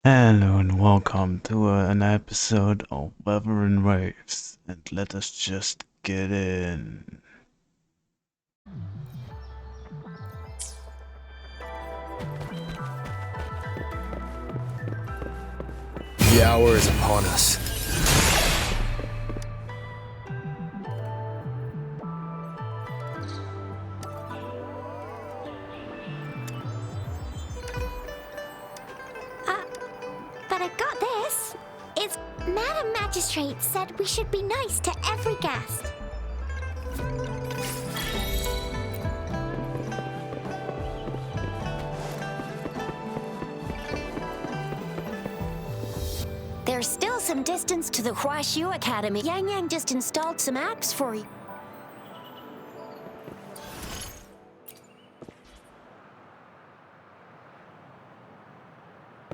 Hello and welcome to an episode of Wuthering Waves, and let us just get in. The hour is upon us. But I got this. It's Madam Magistrate said we should be nice to every guest. There's still some distance to the Huashu Academy. Yang Yang just installed some apps for you.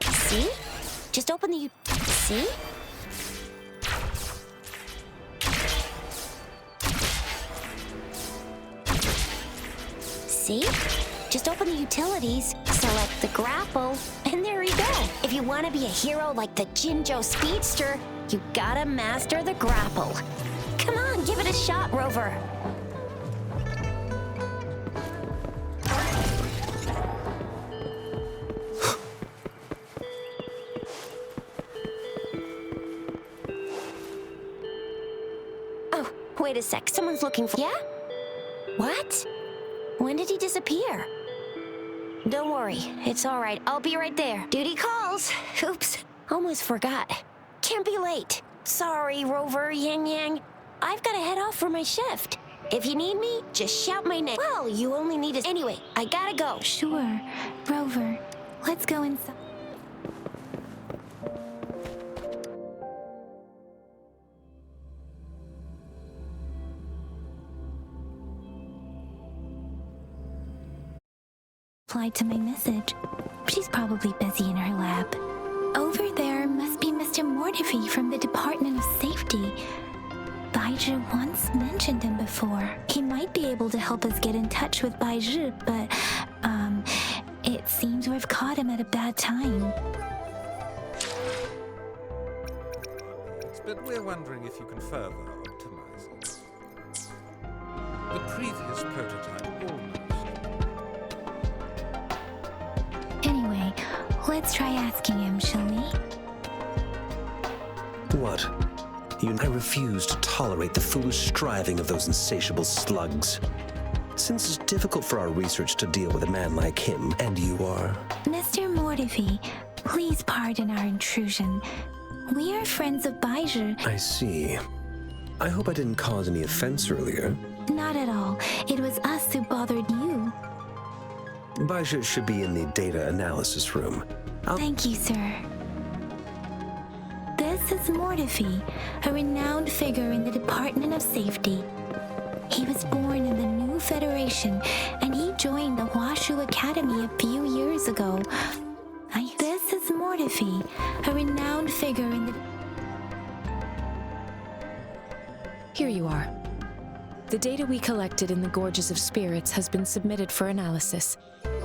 See? Just open the... See? See? Just open the utilities, select the grapple, and there you go. If you want to be a hero like the Jinzhou Speedster, you gotta master the grapple. Come on, give it a shot, Rover. Oh, wait a sec. Someone's looking for... Yeah? What? When did he disappear? Don't worry. It's all right. I'll be right there. Duty calls. Oops. Almost forgot. Can't be late. Sorry, Rover, Yang Yang. I've got to head off for my shift. If you need me, just shout my name. Well, you only need a... Anyway, I gotta go. Sure. Rover, let's go inside. Replied to my message. She's probably busy in her lab. Over there must be Mr. Mortifi from the Department of Safety. Baizhi once mentioned him before. He might be able to help us get in touch with Baizhi, but, it seems we've caught him at a bad time. But we're wondering if you can further optimize it. The previous prototype almost. Anyway, let's try asking him, shall we? What? I refuse to tolerate the foolish striving of those insatiable slugs. Since it's difficult for our research to deal with a man like him, and you are... Mr. Mortifi, please pardon our intrusion. We are friends of Baizhi. I see. I hope I didn't cause any offense earlier. Not at all. It was us who bothered you. Baizhi should be in the data analysis room. Thank you, sir. This is Mortifi, a renowned figure in the Department of Safety. He was born in the New Federation, and he joined the Huashu Academy a few years ago. This is Mortifi, a renowned figure in the... Here you are. The data we collected in the Gorges of Spirits has been submitted for analysis,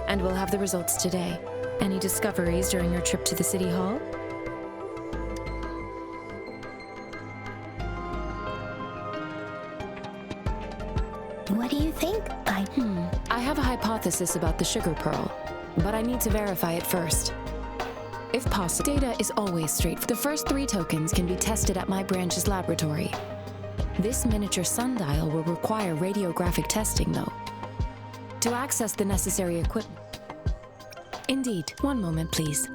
and we'll have the results today. Any discoveries during your trip to the City Hall? What do you think? I have a hypothesis about the sugar pearl, but I need to verify it first. If possible, data is always straight. The first 3 tokens can be tested at my branch's laboratory. This miniature sundial will require radiographic testing, though. To access the necessary equipment... Indeed. One moment, please.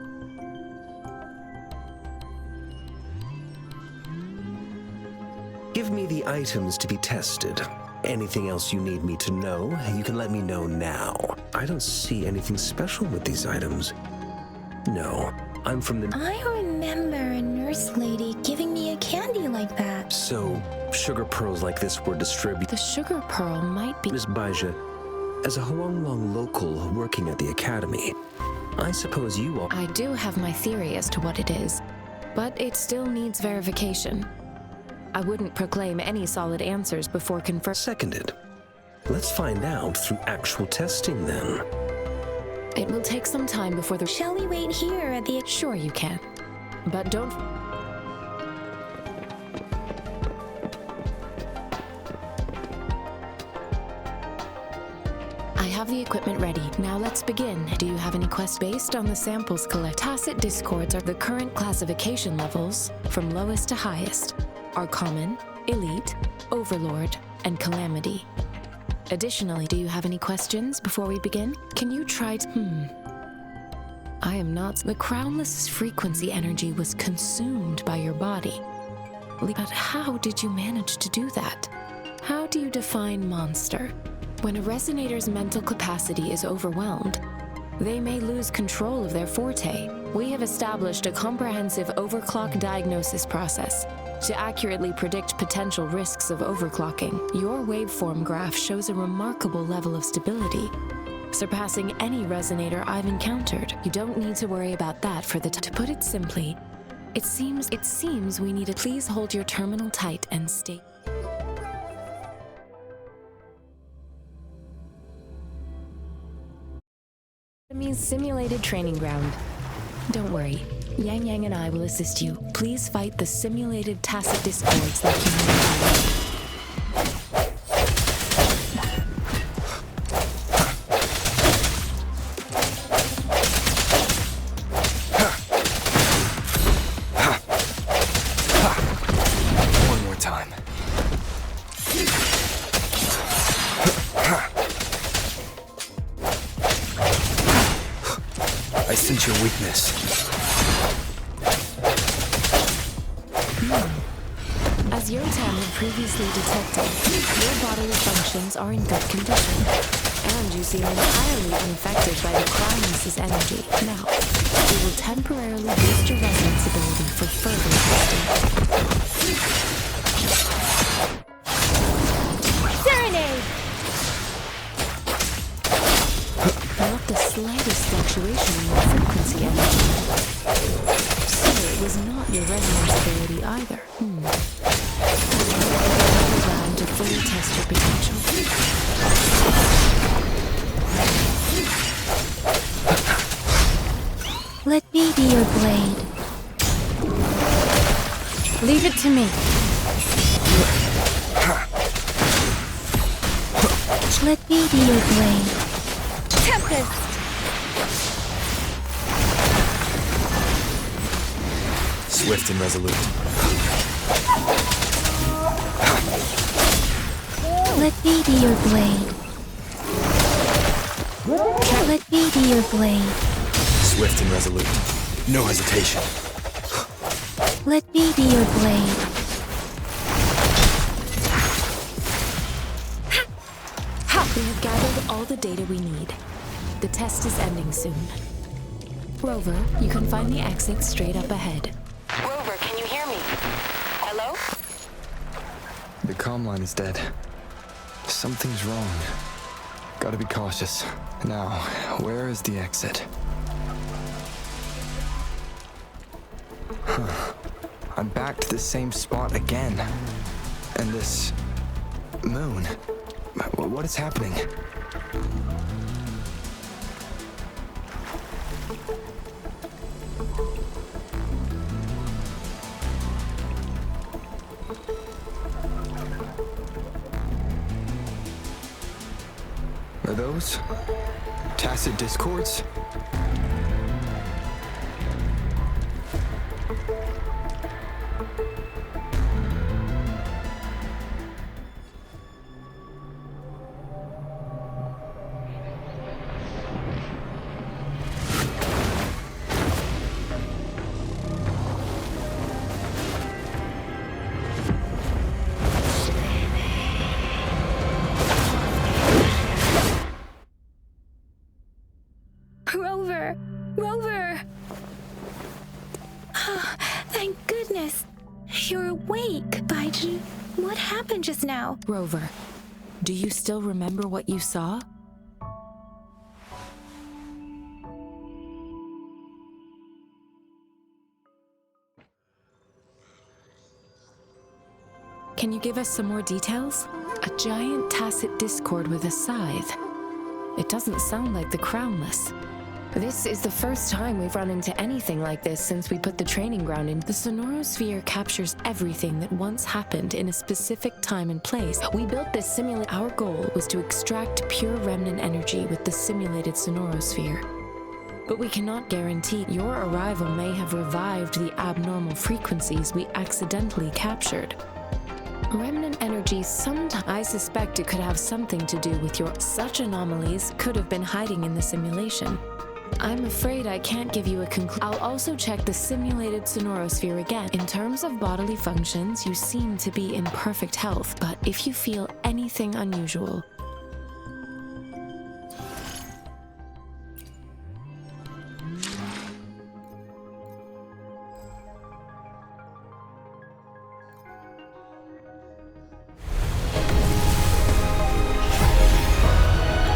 Give me the items to be tested. Anything else you need me to know, you can let me know now. I don't see anything special with these items. No, I'm from the... I remember a nurse lady giving me a candy like that. So, sugar pearls like this were distributed... The sugar pearl might be... Miss Baizhi, as a Huanglong local working at the academy, I suppose you all... I do have my theory as to what it is, but it still needs verification. I wouldn't proclaim any solid answers before confirming. Seconded. Let's find out through actual testing then. It will take some time before the... Shall we wait here at the... Sure you can. But don't... I have the equipment ready. Now let's begin. Do you have any quests based on the samples collect? Tacit discords are the current classification levels, from lowest to highest, are common, elite, overlord, and calamity. Additionally, do you have any questions before we begin? Can you try to... I am not... The crownless frequency energy was consumed by your body. But how did you manage to do that? How do you define monster? When a resonator's mental capacity is overwhelmed, they may lose control of their forte. We have established a comprehensive overclock diagnosis process to accurately predict potential risks of overclocking. Your waveform graph shows a remarkable level of stability, surpassing any resonator I've encountered. You don't need to worry about that for the to put it simply, it seems we need to please hold your terminal tight and stay. Enemy's simulated training ground. Don't worry, Yang Yang and I will assist you. Please fight the simulated tacit discords like you know. One more time. I sense your weakness. As your TAM had previously detected, your bodily functions are in good condition, and you seem entirely unaffected by the crownless's energy. Now, we will temporarily boost your resonance ability for further testing. Serenade! Not the slightest fluctuation in your frequency energy. So it was not your resonance ability either. Round to fully test your potential. Let me be your blade. Leave it to me. Let me be your blade. Tempest! Swift and resolute. Let me be your blade. Let me be your blade. Swift and resolute. No hesitation. Let me be your blade. We have gathered all the data we need. The test is ending soon. Rover, you can find the exit straight up ahead. Rover, can you hear me? Hello? The comm line is dead. Something's wrong. Gotta be cautious. Now, where is the exit? I'm back to the same spot again. And this... moon. What is happening? Are those tacit discords? Rover! Rover! Oh, thank goodness. You're awake, Baiji. What happened just now? Rover, do you still remember what you saw? Can you give us some more details? A giant tacit discord with a scythe. It doesn't sound like the crownless. This is the first time we've run into anything like this since we put the training ground in. The sonorosphere captures everything that once happened in a specific time and place. We built this simulation. Our goal was to extract pure remnant energy with the simulated sonorosphere. But we cannot guarantee your arrival may have revived the abnormal frequencies we accidentally captured. Remnant energy sometimes... I suspect it could have something to do with your... Such anomalies could have been hiding in the simulation. I'm afraid I can't give you a conclusion. I'll also check the simulated sonorosphere again. In terms of bodily functions, you seem to be in perfect health, but if you feel anything unusual...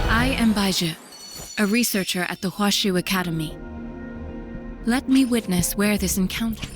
I am Baizhi, a researcher at the Huashu Academy. Let me witness where this encounter...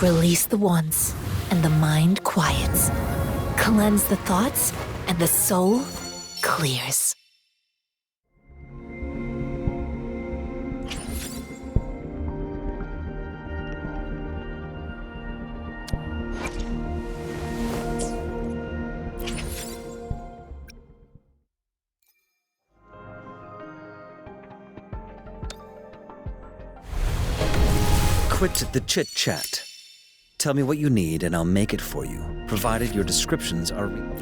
Release the wands, and the mind quiets. Cleanse the thoughts, and the soul clears. Quit the chit-chat. Tell me what you need and I'll make it for you, provided your descriptions are real.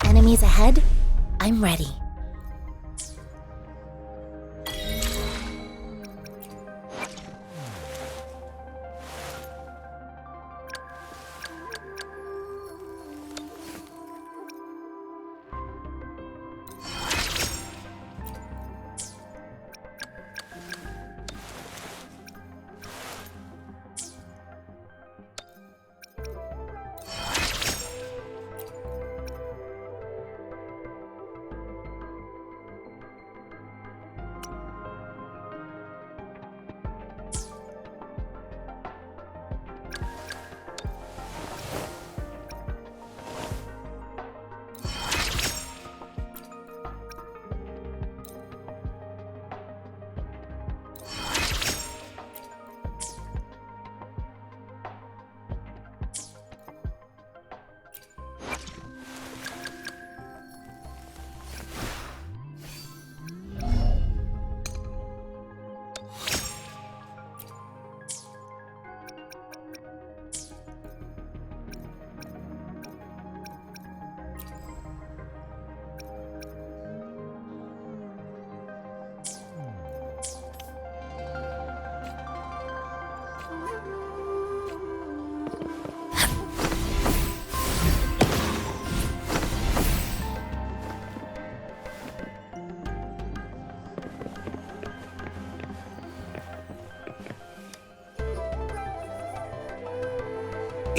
Enemies ahead? I'm ready.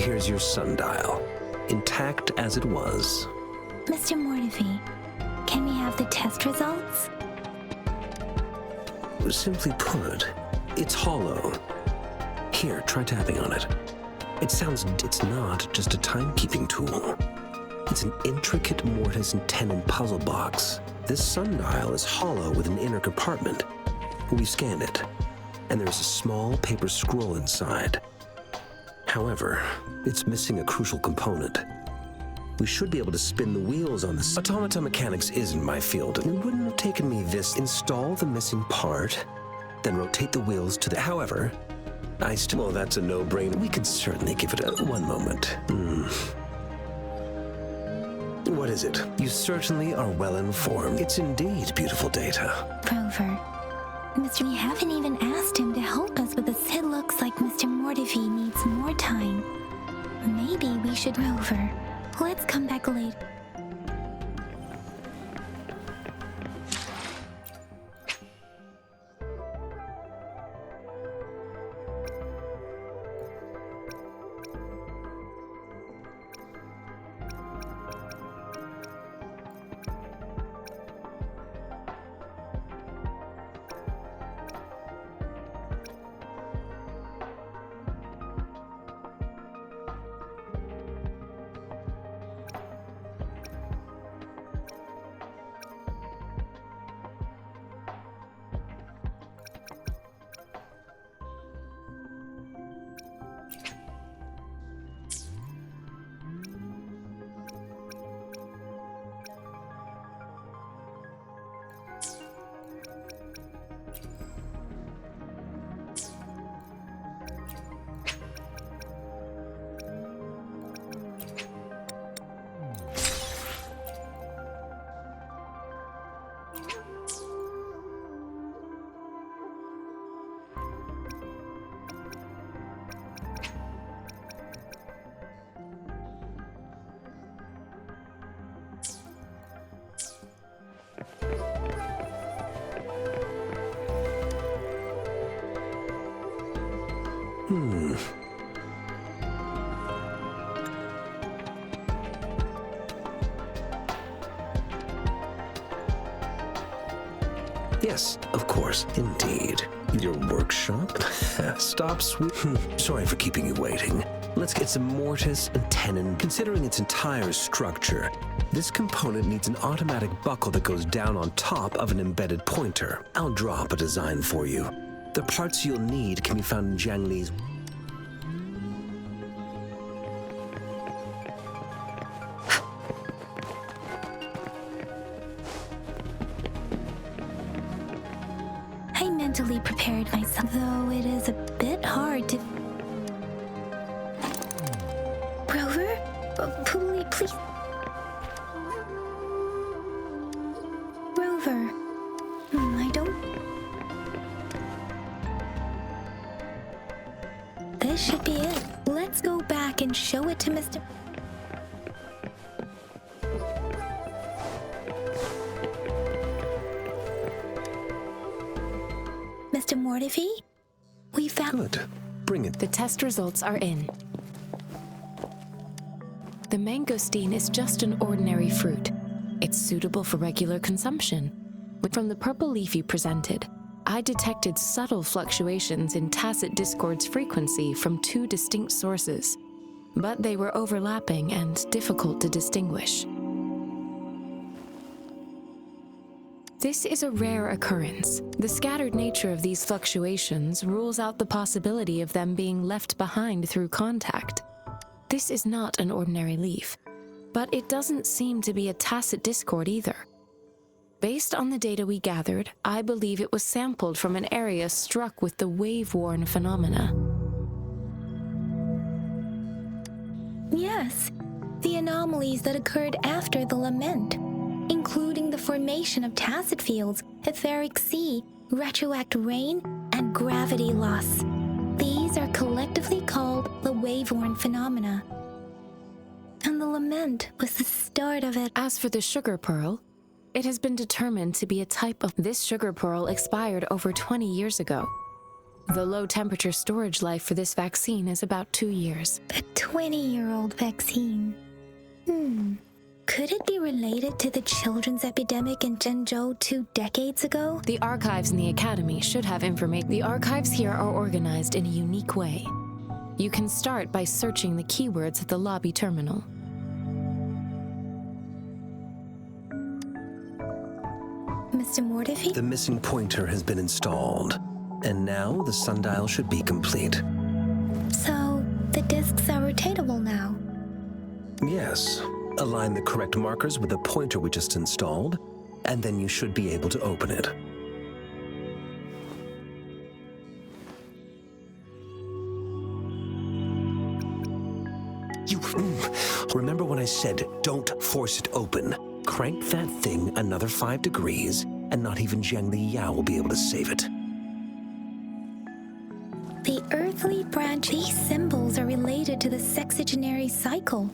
here's your sundial, intact as it was. Mr. Mortefi, can we have the test results? Simply put, it's hollow. Here, try tapping on it. It's not just a timekeeping tool. It's an intricate mortise and tenon puzzle box. This sundial is hollow with an inner compartment. We've scanned it, and there's a small paper scroll inside. However, it's missing a crucial component. We should be able to spin the wheels on this. Automata mechanics isn't my field. It wouldn't have taken me this. Install the missing part, then rotate the wheels to the... However, well, that's a no-brainer. We could certainly give it one moment. What is it? You certainly are well informed. It's indeed beautiful data. Rover, we haven't even asked him to help us with this. It looks like Mr. Mortefi needs more time. Maybe we should... Rover, let's come back later. Yes, of course, indeed. Your workshop? Stop, sweet. Sorry for keeping you waiting. Let's get some mortise and tenon. Considering its entire structure, this component needs an automatic buckle that goes down on top of an embedded pointer. I'll draw up a design for you. The parts you'll need can be found in Jiang Li's... I mentally prepared myself, though it is a bit hard to... Rover? Please... Rover... I don't... This should be it. Let's go back and show it to Mr... Mr. Mortefi? We found... Good. Bring it. The test results are in. The mangosteen is just an ordinary fruit. It's suitable for regular consumption. From the purple leaf you presented, I detected subtle fluctuations in tacit discord's frequency from two distinct sources, but they were overlapping and difficult to distinguish. This is a rare occurrence. The scattered nature of these fluctuations rules out the possibility of them being left behind through contact. This is not an ordinary leaf, but it doesn't seem to be a tacit discord either. Based on the data we gathered, I believe it was sampled from an area struck with the wave-worn phenomena. Yes, the anomalies that occurred after the lament, including the formation of tacit fields, etheric sea, retroact rain, and gravity loss. These are collectively called the wave-worn phenomena. And the lament was the start of it. As for the sugar pearl, it has been determined to be a type of... This sugar pearl expired over 20 years ago. The low-temperature storage life for this vaccine is about 2 years. A 20-year-old vaccine. Could it be related to the children's epidemic in Zhengzhou 2 decades ago? The archives in the Academy should have information. The archives here are organized in a unique way. You can start by searching the keywords at the lobby terminal. Mr. Mortefi? The missing pointer has been installed, and now the sundial should be complete. So, the discs are rotatable now? Yes. Align the correct markers with the pointer we just installed, and then you should be able to open it. Remember when I said don't force it open? Crank that thing another 5 degrees, and not even Zhang Liyao will be able to save it. The earthly branch, these symbols are related to the sexagenary cycle.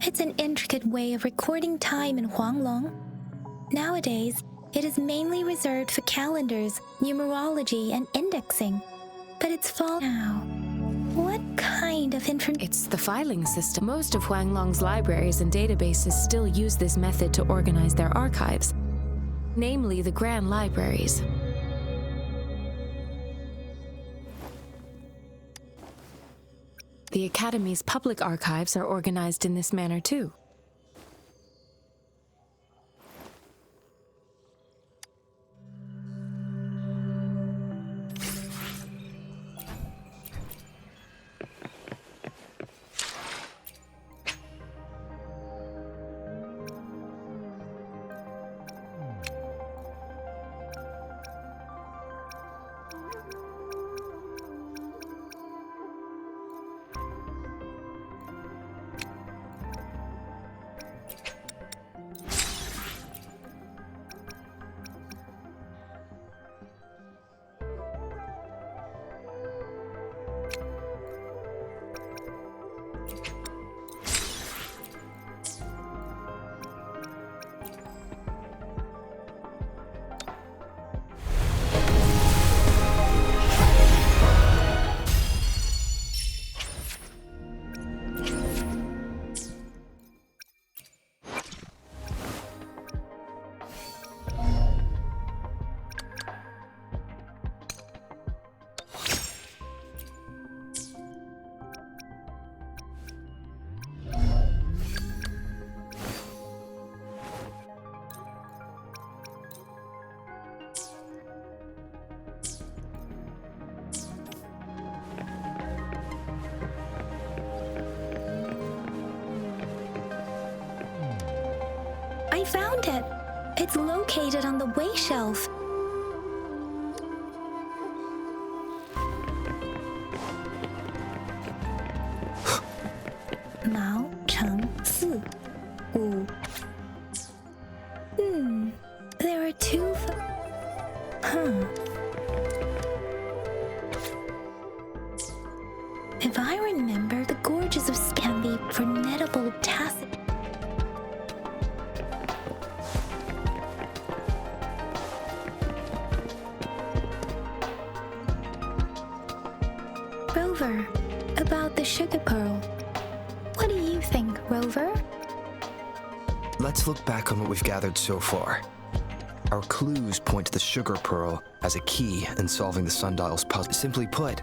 It's an intricate way of recording time in Huanglong. Nowadays, it is mainly reserved for calendars, numerology, and indexing. But it's fall now. What kind of information? It's the filing system. Most of Huanglong's libraries and databases still use this method to organize their archives, namely the Grand Libraries. The Academy's public archives are organized in this manner too. I found it. It's located on the way shelf. Mao Cheng Si. Wu. There are two. If I remember, the gorges of can be formidable tacit. Rover, about the sugar pearl. What do you think, Rover? Let's look back on what we've gathered so far. Our clues point to the sugar pearl as a key in solving the sundial's puzzle. Simply put,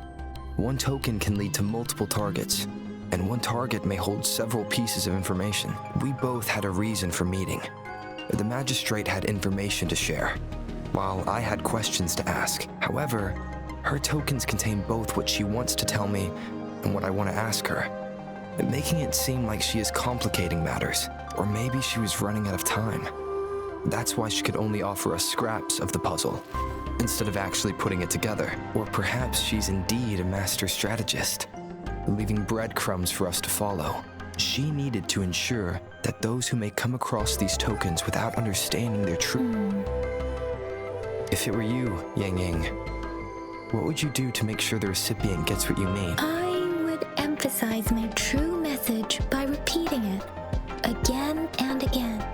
one token can lead to multiple targets, and one target may hold several pieces of information. We both had a reason for meeting. The magistrate had information to share, while I had questions to ask. However, her tokens contain both what she wants to tell me and what I want to ask her, making it seem like she is complicating matters, or maybe she was running out of time. That's why she could only offer us scraps of the puzzle, instead of actually putting it together. Or perhaps she's indeed a master strategist, leaving breadcrumbs for us to follow. She needed to ensure that those who may come across these tokens without understanding their truth. If it were you, Yang Yang, what would you do to make sure the recipient gets what you mean? I would emphasize my true message by repeating it again and again.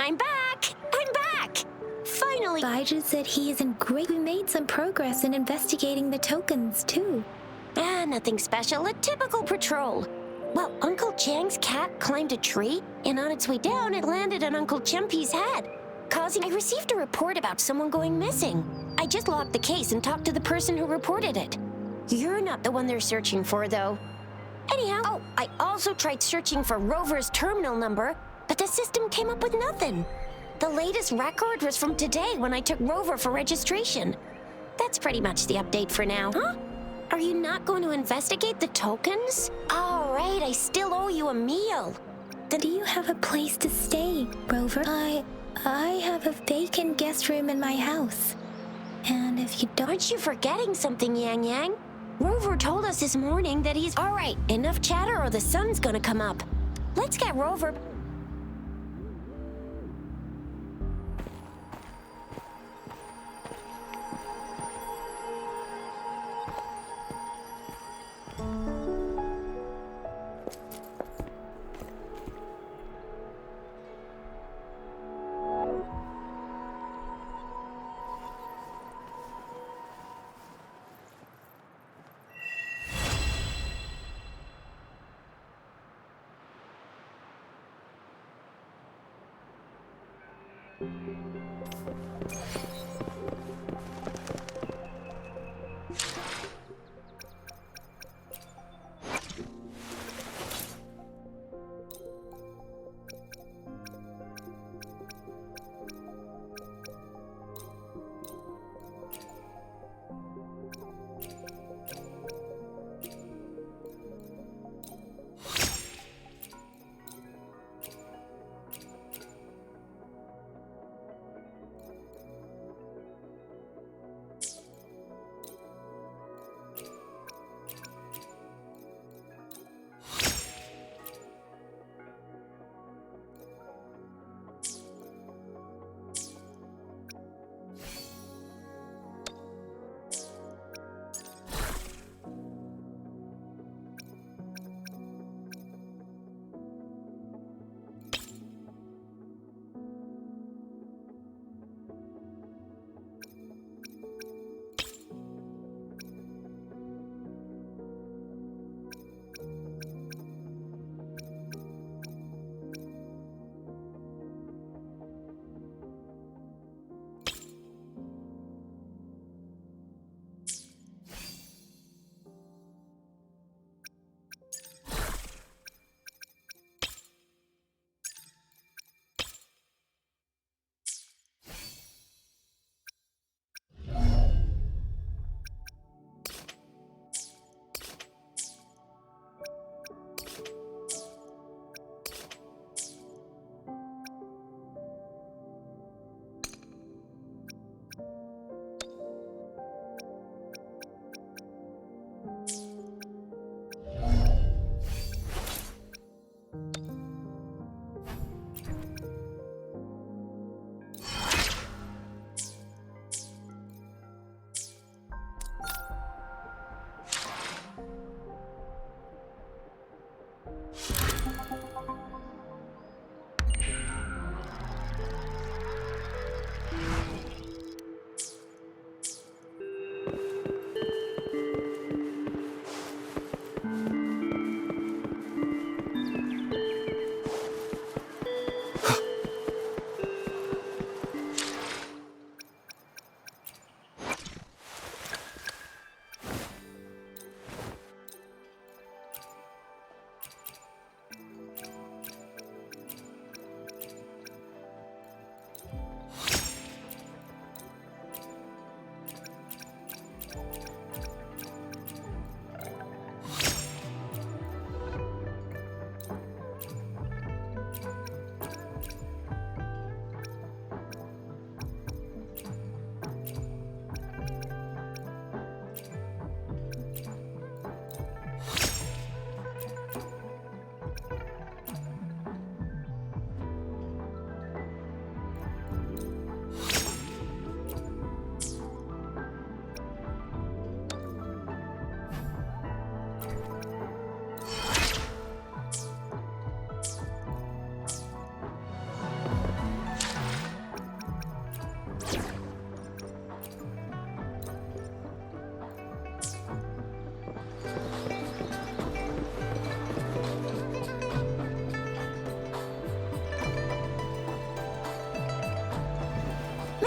I'm back! I'm back! Finally! Baiju said he is in great... We made some progress in investigating the tokens, too. Ah, nothing special. A typical patrol. Well, Uncle Chang's cat climbed a tree, and on its way down, it landed on Uncle Chumpi's head, causing... I received a report about someone going missing. I just logged the case and talked to the person who reported it. You're not the one they're searching for, though. Anyhow, oh, I also tried searching for Rover's terminal number, but the system came up with nothing. The latest record was from today when I took Rover for registration. That's pretty much the update for now. Huh? Are you not going to investigate the tokens? All right, I still owe you a meal. Do you have a place to stay, Rover? I have a vacant guest room in my house. And if you don't... Aren't you forgetting something, Yang Yang? Rover told us this morning that he's... All right, enough chatter or the sun's gonna come up. Let's get Rover...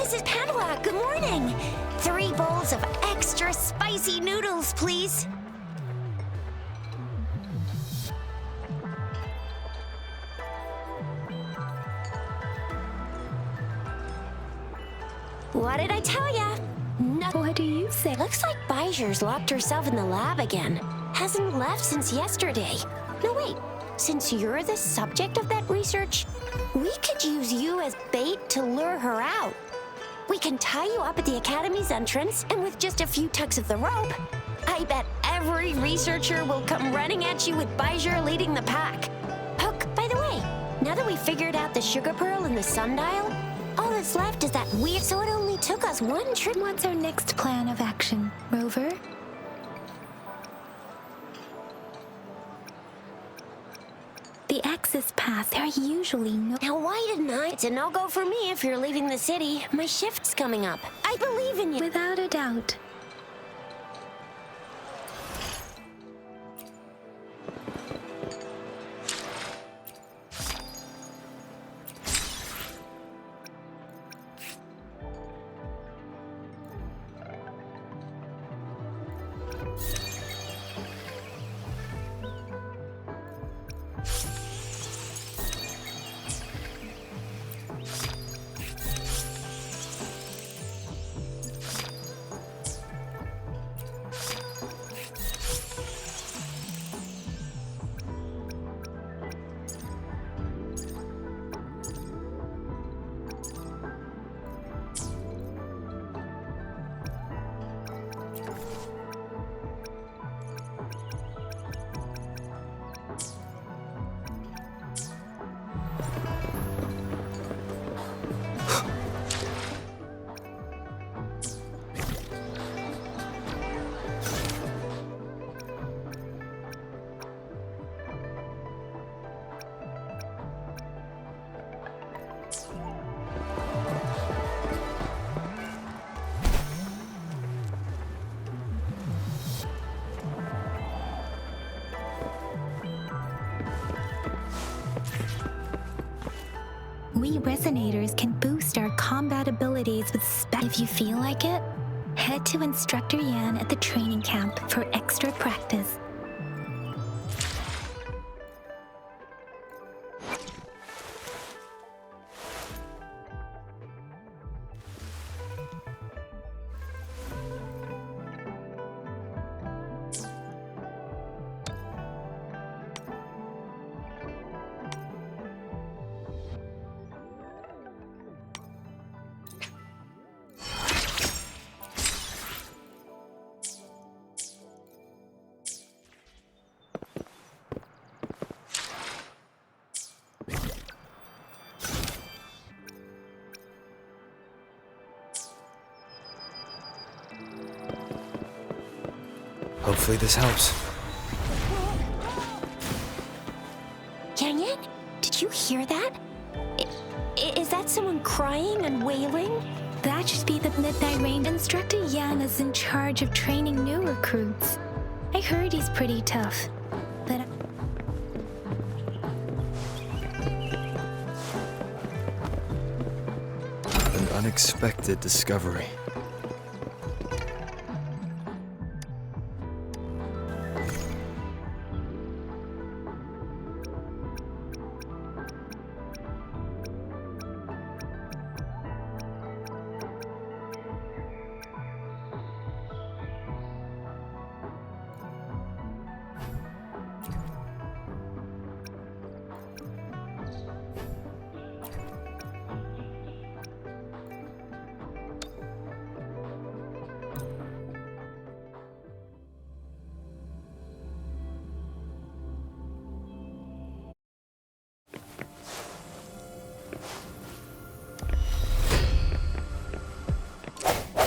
Mrs. Padua, good morning. 3 bowls of extra spicy noodles, please. What did I tell ya? No. What do you say? Looks like Bijou's locked herself in the lab again. Hasn't left since yesterday. No, wait. Since you're the subject of that research, we could use you as bait to lure her out. We can tie you up at the Academy's entrance, and with just a few tugs of the rope, I bet every researcher will come running at you with Bijou leading the pack. Hook, by the way, now that we've figured out the sugar pearl and the sundial, all that's left is that weird, so it only took us 1 trip. What's our next plan of action, Rover? The access pass, there are usually no... Now, why didn't I? It's a no-go for me if you're leaving the city. My shift's coming up. I believe in you. Without a doubt. We resonators can boost our combat abilities with If you feel like it, head to Instructor Yan at the training camp for extra practice. Hopefully this helps. Yang Yang, did you hear that? Is that someone crying and wailing? That should be the Midnight Rain. Instructor Yan is in charge of training new recruits. I heard he's pretty tough, but... An unexpected discovery.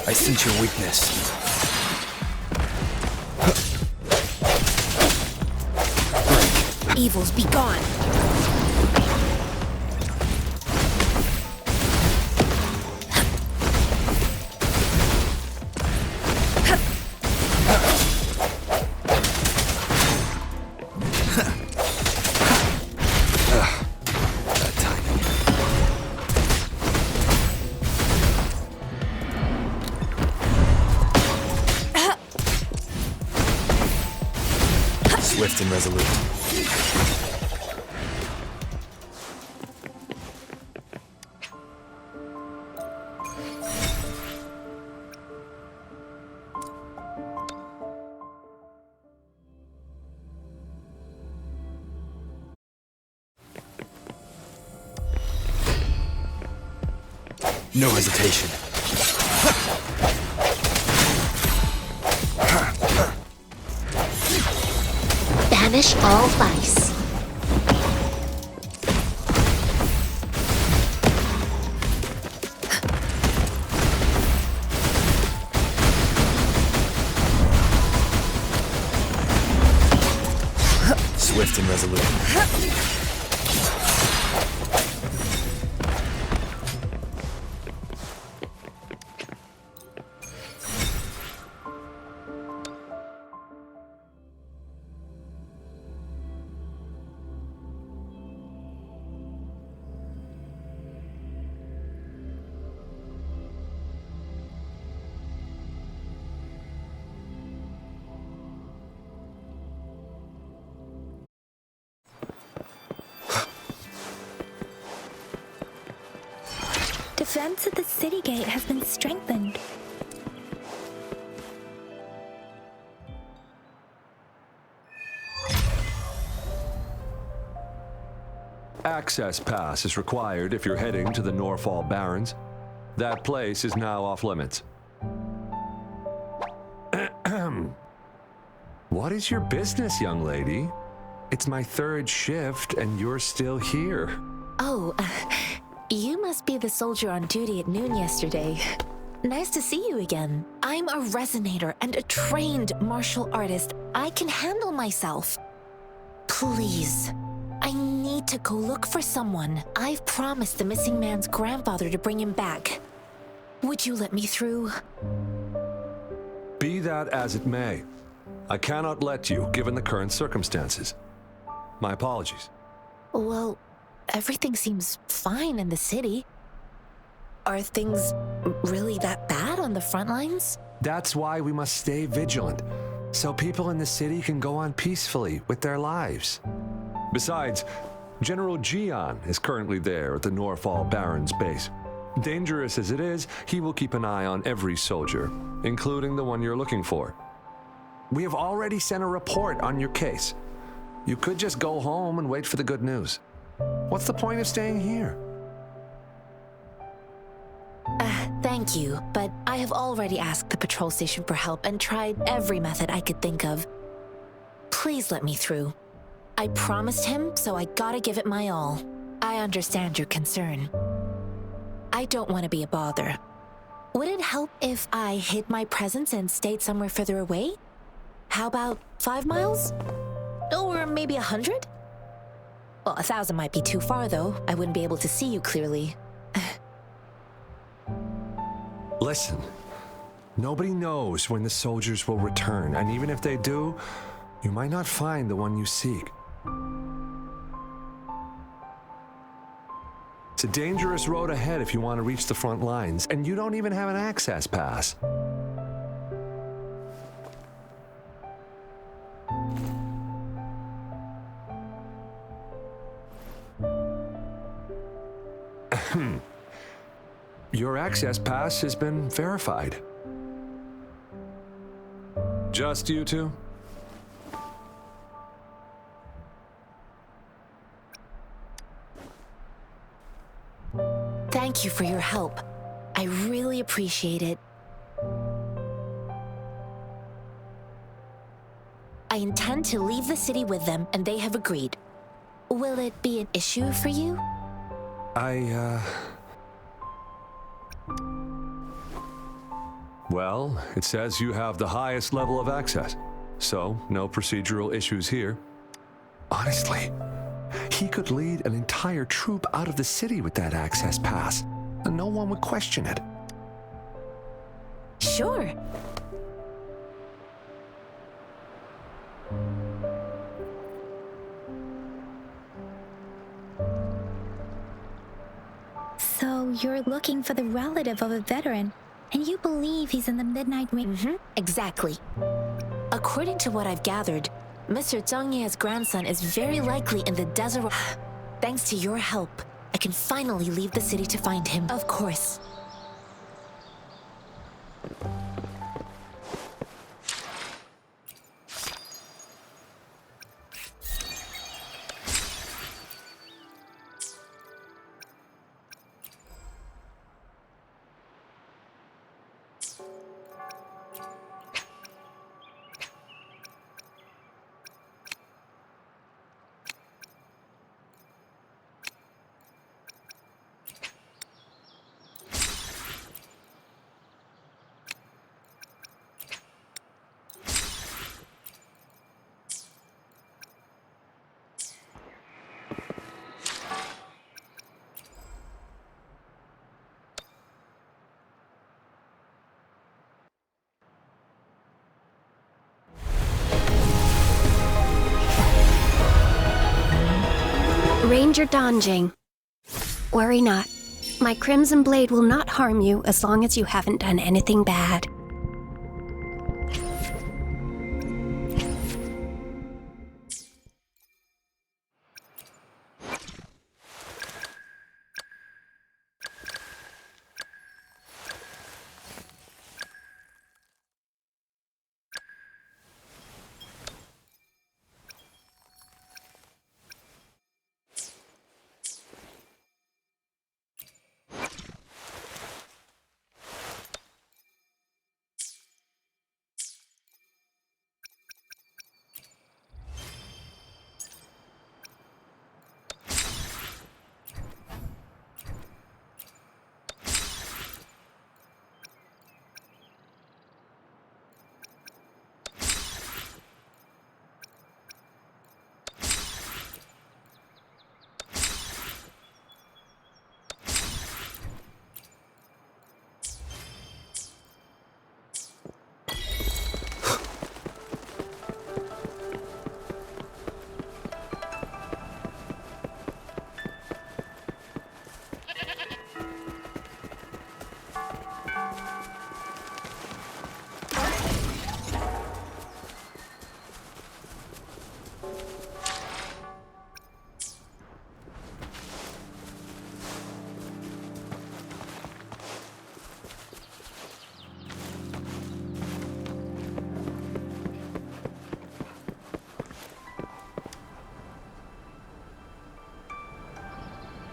I sense your weakness. Evils be gone. Swift and resolute. No hesitation. Banish all vice. Swift and resolute. Defense at the city gate has been strengthened. Access pass is required if you're heading to the Norfall Barrens. That place is now off limits. What is your business, young lady? It's my third shift and you're still here. Oh, you must be the soldier on duty at noon yesterday. Nice to see you again. I'm a resonator and a trained martial artist. I can handle myself. Please, I need to go look for someone. I've promised the missing man's grandfather to bring him back. Would you let me through? Be that as it may, I cannot let you, given the current circumstances. My apologies. Well, everything seems fine in the city. Are things really that bad on the front lines? That's why we must stay vigilant, so people in the city can go on peacefully with their lives. Besides, General Gian is currently there at the Norfall Barrens base. Dangerous as it is, he will keep an eye on every soldier, including the one you're looking for. We have already sent a report on your case. You could just go home and wait for the good news. What's the point of staying here? Thank you, but I have already asked the patrol station for help and tried every method I could think of. Please let me through. I promised him, so I gotta give it my all. I understand your concern. I don't want to be a bother. Would it help if I hid my presence and stayed somewhere further away? How about 5 miles? Or maybe 100? Well, 1,000 might be too far, though. I wouldn't be able to see you clearly. Listen, nobody knows when the soldiers will return, and even if they do, you might not find the one you seek. It's a dangerous road ahead if you want to reach the front lines, and you don't even have an access pass. Your access pass has been verified. Just you two? Thank you for your help. I really appreciate it. I intend to leave the city with them, and they have agreed. Will it be an issue for you? Well, it says you have the highest level of access, so no procedural issues here. Honestly, he could lead an entire troop out of the city with that access pass, and no one would question it. Sure. So you're looking for the relative of a veteran, and you believe he's in the Midnight Ring? Exactly. According to what I've gathered, Mr. Zhang Ye's grandson is very likely in the desert. Thanks to your help, I can finally leave the city to find him. Of course. Ranger Donjing. Worry not. My Crimson Blade will not harm you as long as you haven't done anything bad.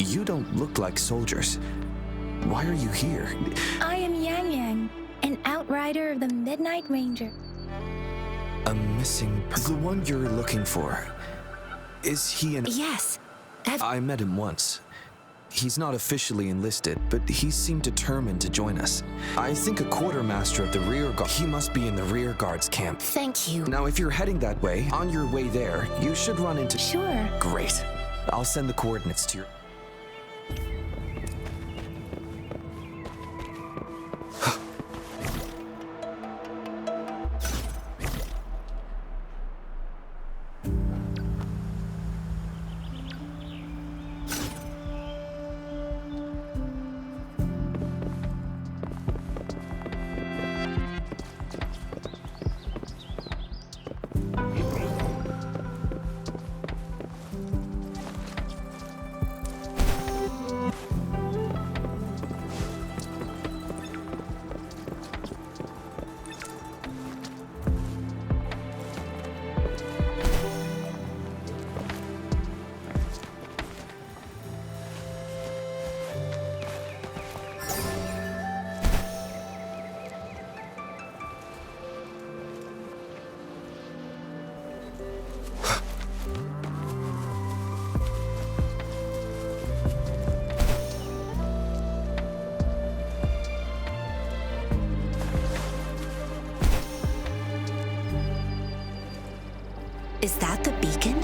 You don't look like soldiers. Why are you here? I am Yang Yang, an outrider of the Midnight Ranger. A missing person. The one you're looking for. Is he an... Yes. I met him once. He's not officially enlisted, but he seemed determined to join us. I think a quartermaster of the rear guard. He must be in the rear guard's camp. Thank you. Now, if you're heading that way, on your way there, you should run into... Sure. Great. I'll send the coordinates to your... Is that the beacon?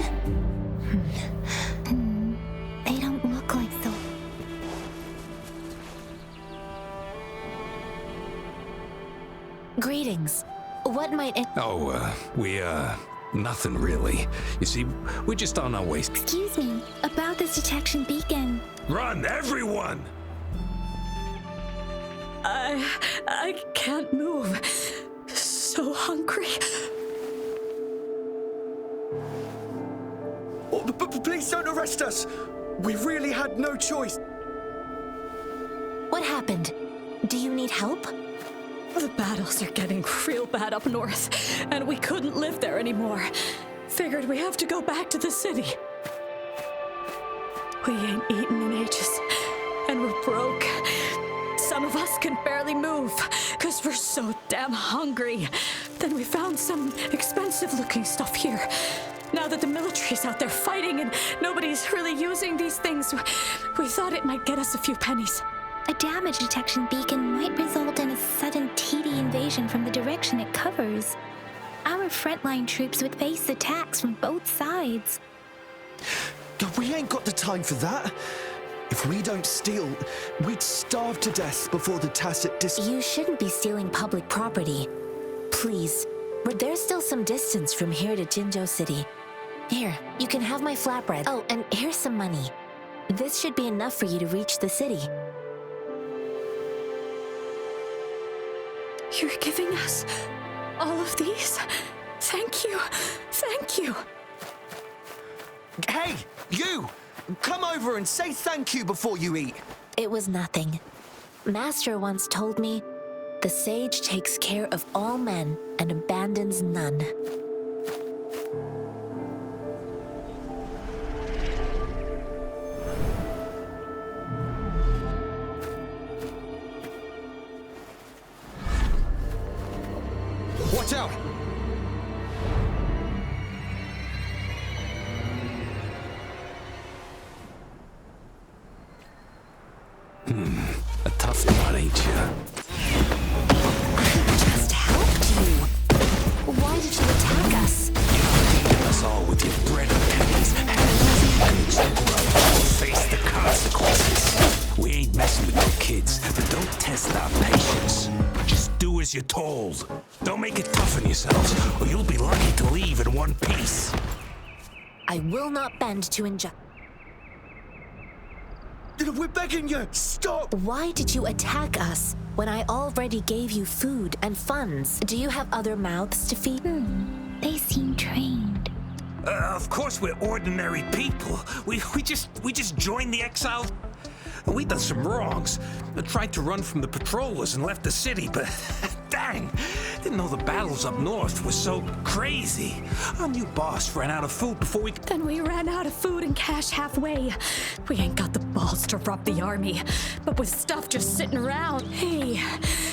They don't look like so. Greetings. What might it... Nothing really. You see, we're just on our way. Excuse me, about this detection beacon. Run, everyone! I can't move. So hungry. Oh, please don't arrest us! We really had no choice. What happened? Do you need help? The battles are getting real bad up north, and we couldn't live there anymore. Figured we have to go back to the city. We ain't eaten in ages, and we're broke. Some of us can barely move, because we're so damn hungry. Then we found some expensive-looking stuff here. Now that the military's out there fighting and nobody's really using these things, we thought it might get us a few pennies. A damage detection beacon might result in a sudden TD invasion from the direction it covers. Our frontline troops would face attacks from both sides. We ain't got the time for that. If we don't steal, we'd starve to death before the tacit You shouldn't be stealing public property. Please. There's still some distance from here to Jinzhou City. Here, you can have my flatbread. Oh, and here's some money. This should be enough for you to reach the city. You're giving us all of these? Thank you. Thank you. Hey, you! Come over and say thank you before you eat. It was nothing. Master once told me, the sage takes care of all men and abandons none. Watch out! A tough one, ain't ya? Just helped you. Why did you attack us? Feeding us all with your bread and pennies. Face the consequences. We ain't messing with no kids, but don't test our patience. Just do as you're told. Don't make it tough on yourselves, or you'll be lucky to leave in one piece. I will not bend to injustice. We're begging you, stop! Why did you attack us when I already gave you food and funds? Do you have other mouths to feed? They seem trained. Of course we're ordinary people. We just joined the exiles. We done some wrongs. I tried to run from the patrollers and left the city, but dang, didn't know the battles up north were so crazy. Our new boss ran out of food before we... Then we ran out of food and cash halfway. We ain't got the balls to rob the army, but with stuff just sitting around. Hey,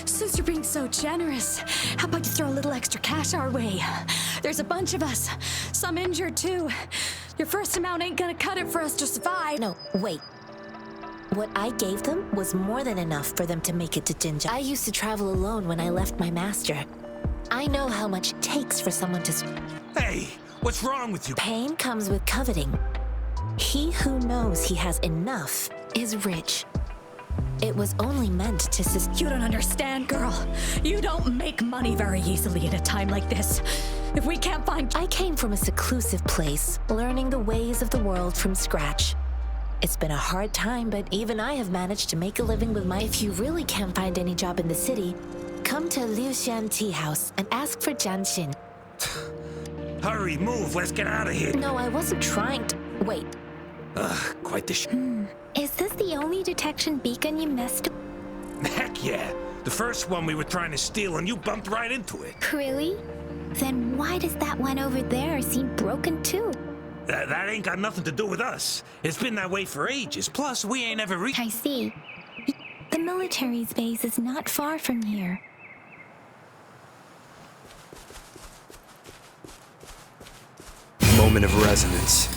since you're being so generous, how about you throw a little extra cash our way? There's a bunch of us, some injured too. Your first amount ain't gonna cut it for us to survive. No, wait. What I gave them was more than enough for them to make it to Jinzhou. I used to travel alone when I left my master. I know how much it takes for someone to... Hey, what's wrong with you? Pain comes with coveting. He who knows he has enough is rich. It was only meant to You don't understand, girl. You don't make money very easily at a time like this. If we can't find... I came from a seclusive place, learning the ways of the world from scratch. It's been a hard time, but even I have managed to make a living with my... If you really can't find any job in the city, come to Liu Xian Tea House and ask for Jian Xin. Hurry, move, let's get out of here. No, I wasn't trying to... Wait. Quite the Is this the only detection beacon you missed? Heck yeah. The first one we were trying to steal and you bumped right into it. Really? Then why does that one over there seem broken too? That ain't got nothing to do with us. It's been that way for ages. Plus, we ain't ever reached... I see. The military's base is not far from here. Moment of resonance.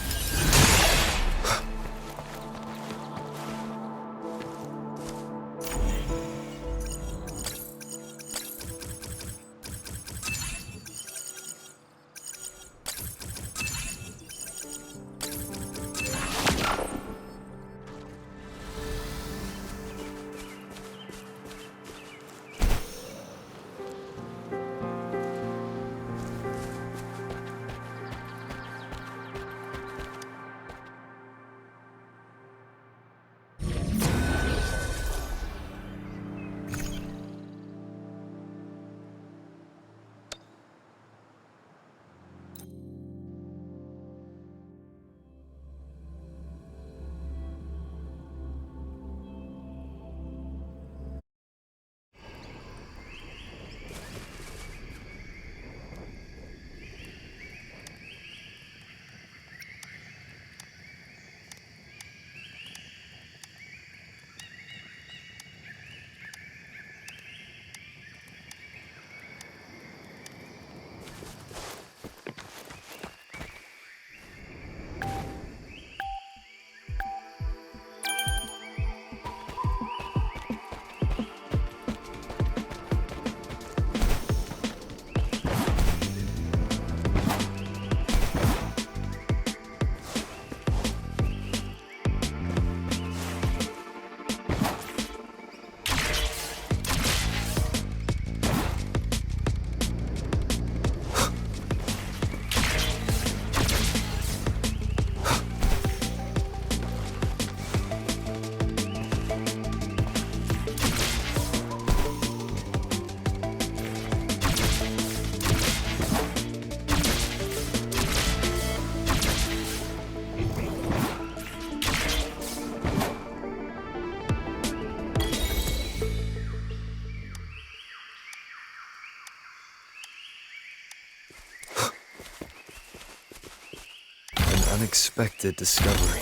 unexpected discovery.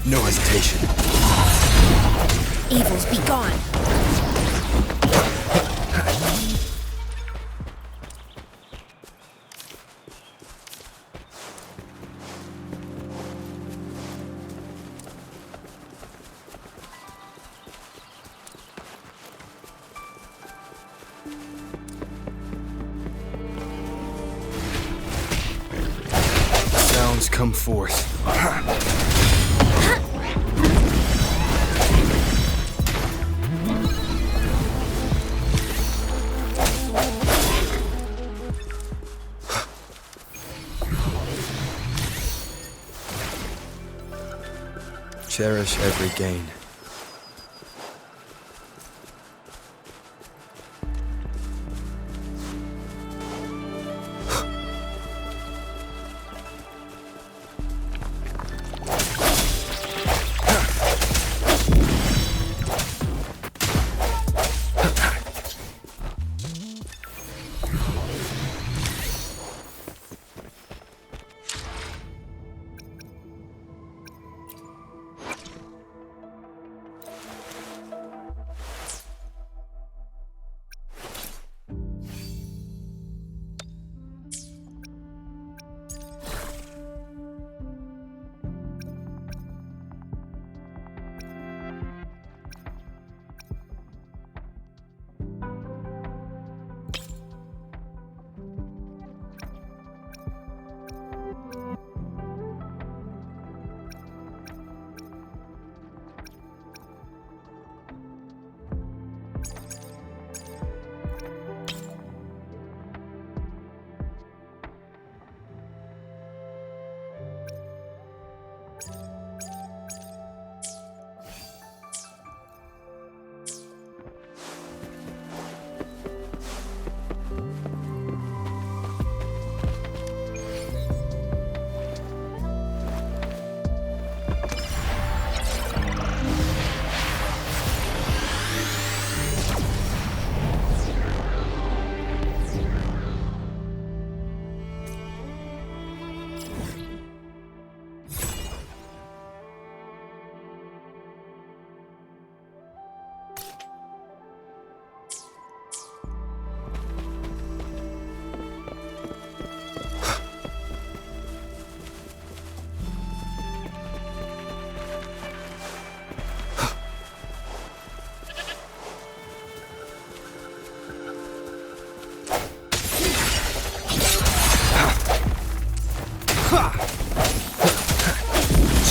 No hesitation. Evils be gone. Sounds come forth. Cherish every gain.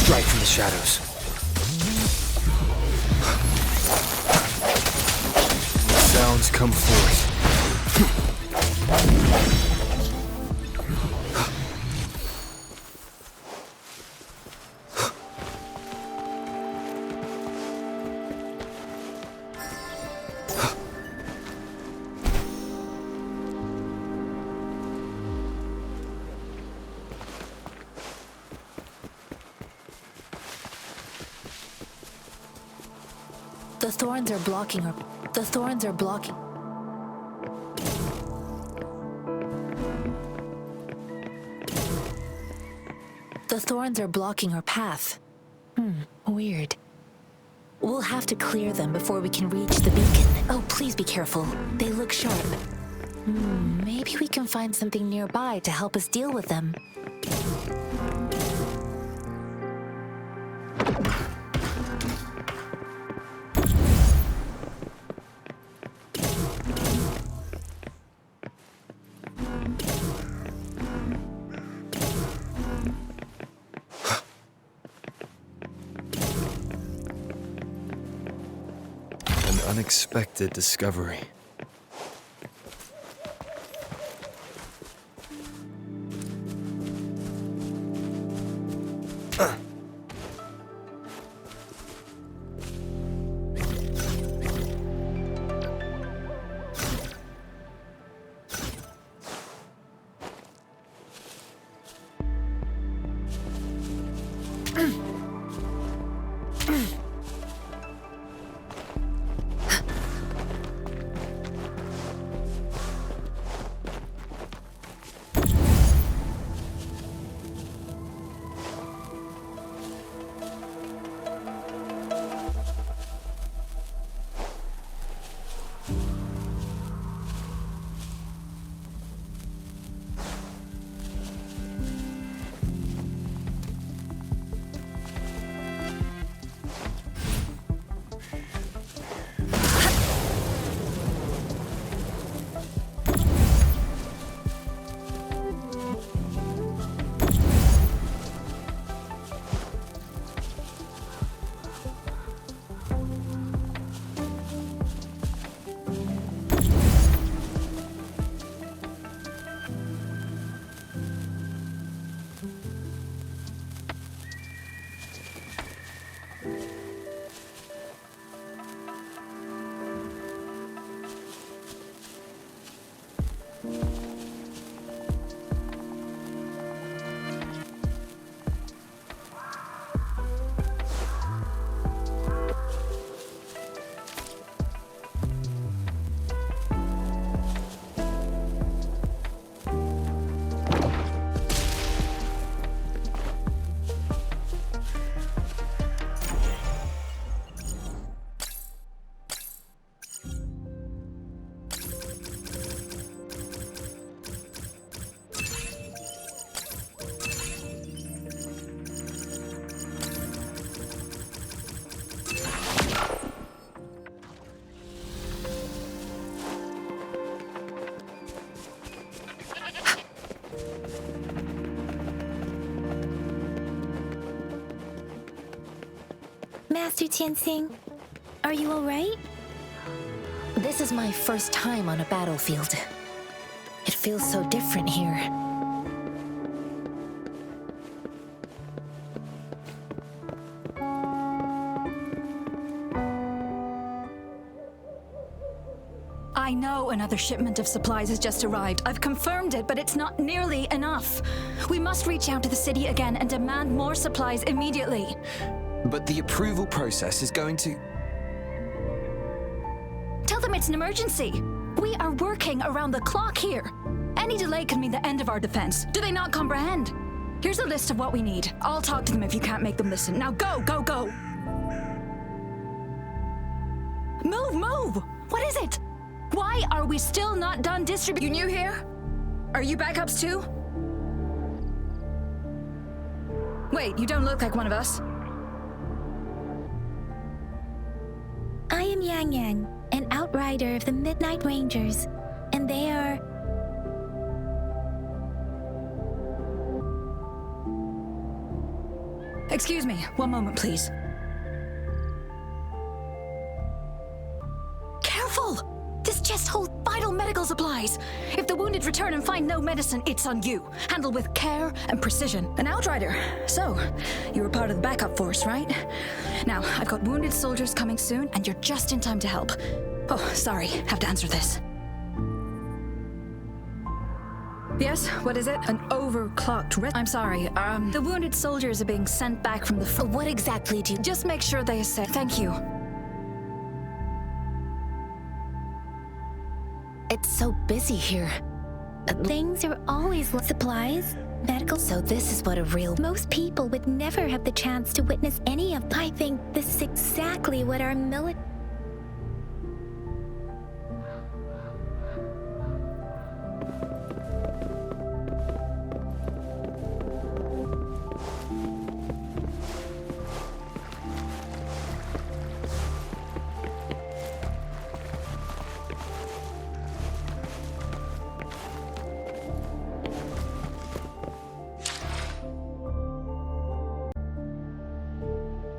Strike from the shadows. Sounds come forth. The thorns are blocking her. The thorns are blocking. The thorns are blocking our path. Weird. We'll have to clear them before we can reach the beacon. Oh, please be careful. They look sharp. Maybe we can find something nearby to help us deal with them. Unexpected discovery. Master Tianxing, are you alright? This is my first time on a battlefield. It feels so different here. I know another shipment of supplies has just arrived. I've confirmed it, but it's not nearly enough. We must reach out to the city again and demand more supplies immediately. But the approval process is going to... Tell them it's an emergency. We are working around the clock here. Any delay could mean the end of our defense. Do they not comprehend? Here's a list of what we need. I'll talk to them if you can't make them listen. Now go, go, go! Move, move! What is it? Why are we still not done distributing? You new here? Are you backups too? Wait, you don't look like one of us. I am Yang Yang, an outrider of the Midnight Rangers, and they are... Excuse me, one moment, please. Careful! This chest holds vital medical supplies. If the wounded return and find no medicine, it's on you. Handle with care and precision. An outrider. So, you were part of the backup force, right? Now, I've got wounded soldiers coming soon, and you're just in time to help. Oh, sorry, have to answer this. Yes, what is it? An overclocked I'm sorry, the wounded soldiers are being sent back from the front. What exactly do you... Just make sure they say thank you. It's so busy here. Things are always supplies, medical... So this is what a real... Most people would never have the chance to witness any of... I think this is exactly what our military...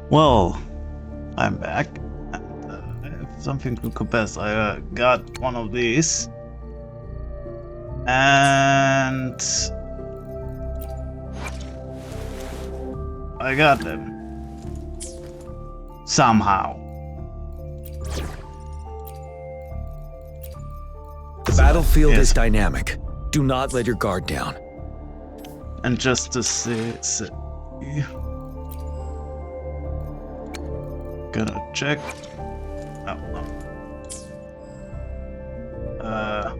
Well, I'm back. And, I have something to confess. I got one of these. And... I got them. Somehow. The battlefield Yes. is dynamic. Do not let your guard down. And just to see Gonna check. Oh, no.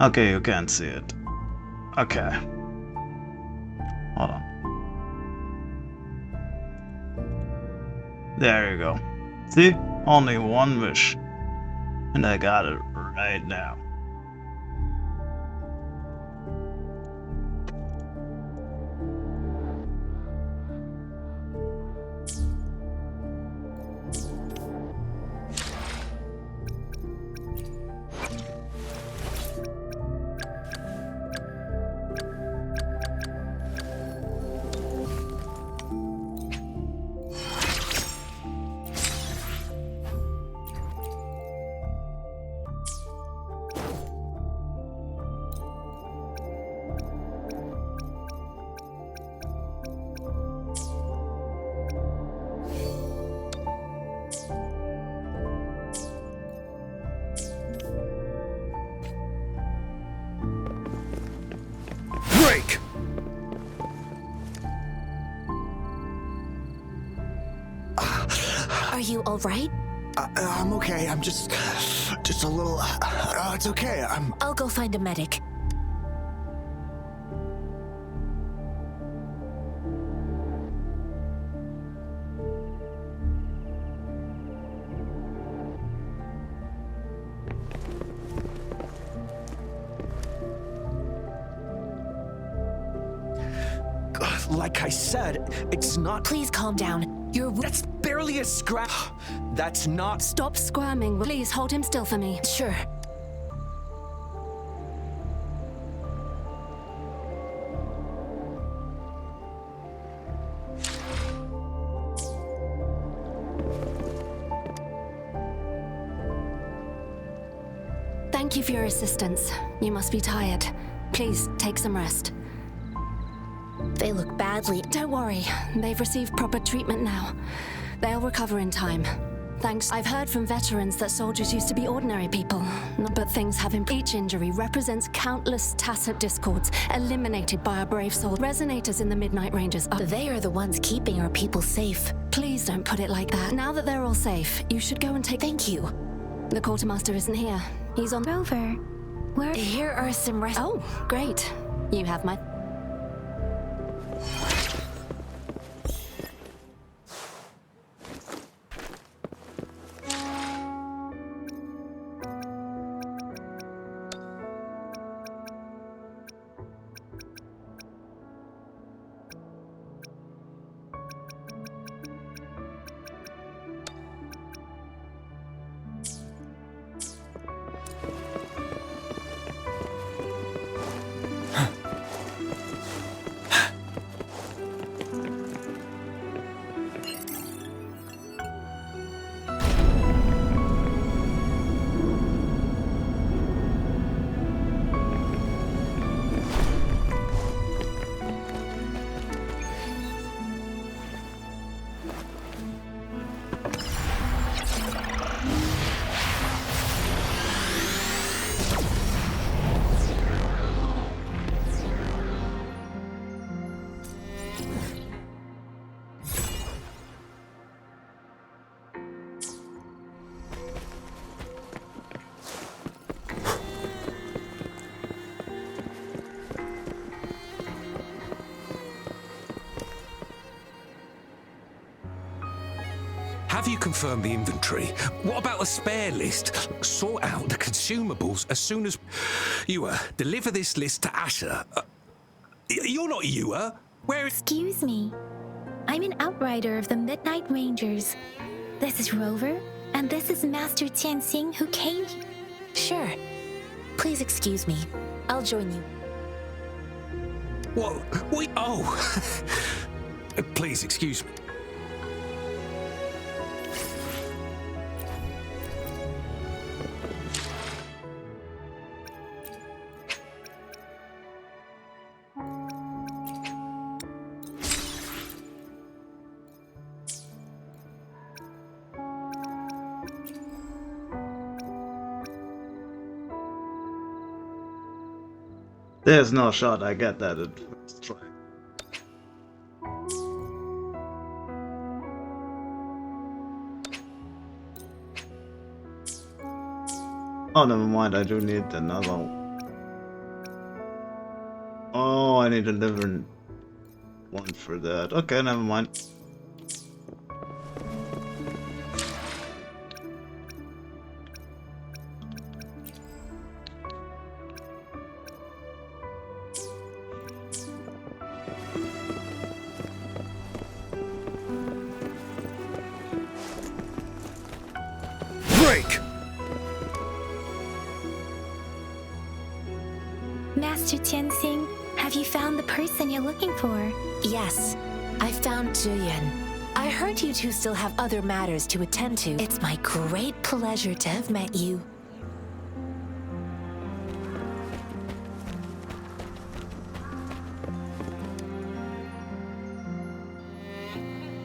Okay, you can't see it. Okay. Hold on. There you go. See? Only one wish. And I got it right now. Break! Are you all right? I'm okay. I'm just a little. It's okay. I'll go find a medic. Like I said, it's not. Please calm down. That's barely a scratch. That's not. Stop squirming. Please hold him still for me. Sure. Thank you for your assistance. You must be tired. Please take some rest. They look badly. Don't worry. They've received proper treatment now. They'll recover in time. Thanks. I've heard from veterans that soldiers used to be ordinary people, but things have improved. Each injury represents countless tacit discords eliminated by our brave soul. Resonators in the Midnight Rangers are... They are the ones keeping our people safe. Please don't put it like that. Now that they're all safe, you should go and take... Thank you. The quartermaster isn't here. He's on... Rover, where... Here are some rest... Oh, great. You have my... Have you confirmed the inventory? What about the spare list? Sort out the consumables as soon as... Ewa, deliver this list to Asher. You're not Ewa. Where... Excuse me. I'm an outrider of the Midnight Rangers. This is Rover, and this is Master Tianxing who came here. Sure. Please excuse me. I'll join you. What? Oh. Please excuse me. There's no shot I get that at first try. Oh, never mind. I do need another. Oh, I need a different one for that. Okay, never mind. Break! Master Tianxing, have you found the person you're looking for? Yes, I found Zhiyuan. I heard you two still have other matters to attend to. It's my great pleasure to have met you.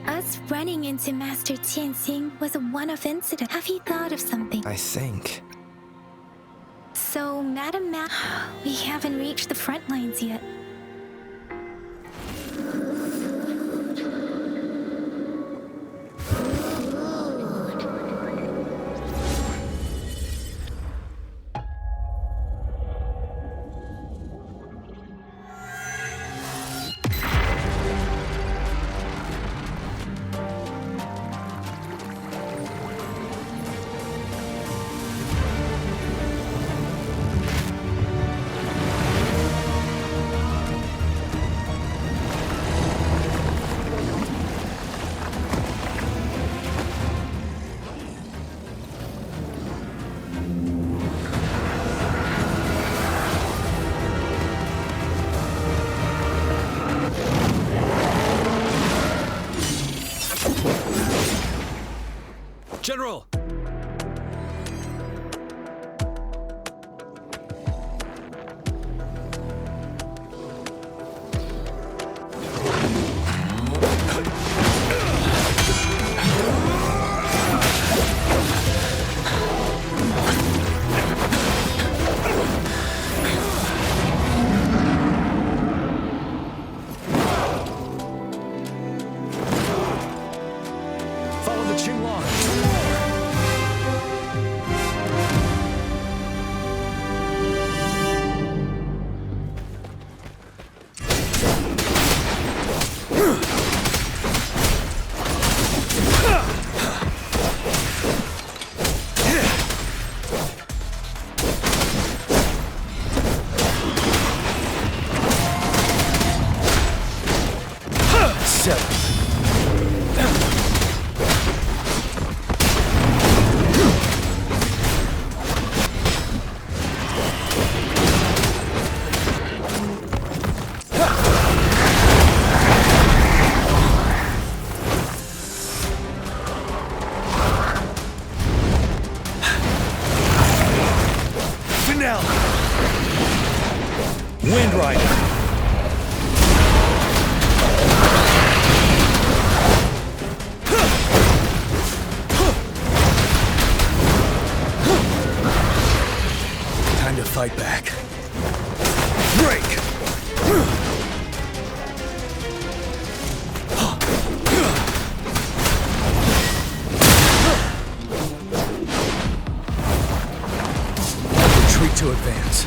Us running into Master Tianxing was a one-off incident. Have you thought of something? I think. So, Madam we haven't reached the front lines yet. General! Follow the Qinglong. Finale! Wind Rider! Time to fight back. Break! Retreat to advance.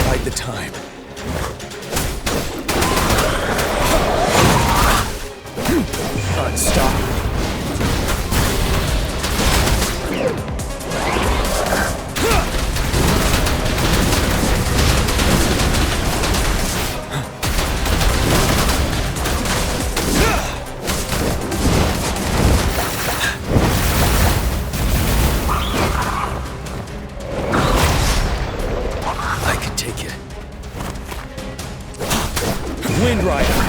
Bide the time. Unstoppable. I can take it. Wind Rider!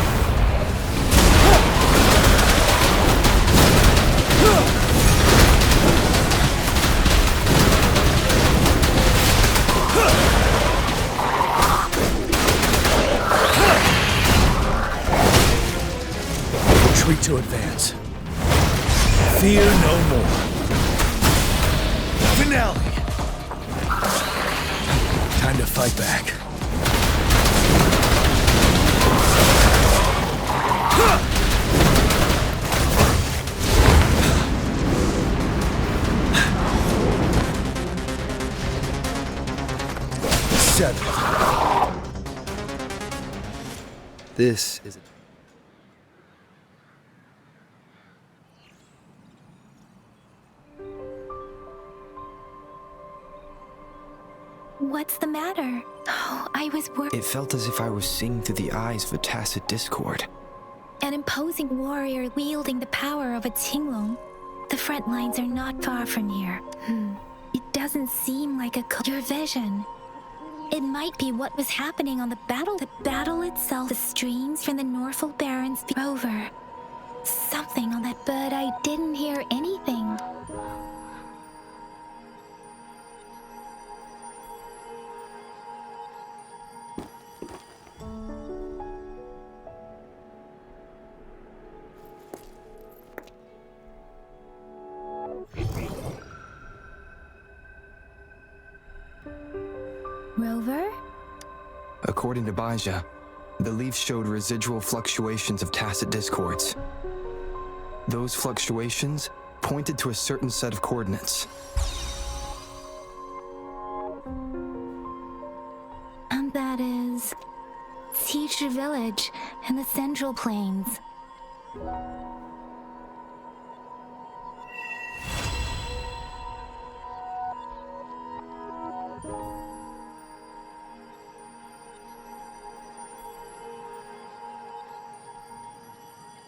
to advance. Fear no more. Finale! Time to fight back. This is What's the matter? Oh, I was worried. It felt as if I was seeing through the eyes of a tacit discord. An imposing warrior wielding the power of a Huanglong. The front lines are not far from here. It doesn't seem like your vision. It might be what was happening on the battle. The battle itself, the streams from the Norfolk Barrens over. Something on that, but I didn't hear anything. Rover? According to Baija, the leaf showed residual fluctuations of tacit discords. Those fluctuations pointed to a certain set of coordinates. And that is Teacher Village in the Central Plains.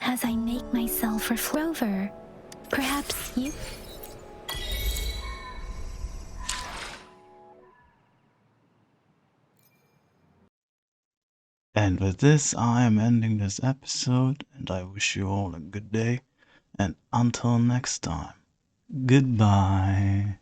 As I make myself for Rover, perhaps you... And with this, I am ending this episode, and I wish you all a good day, and until next time, goodbye.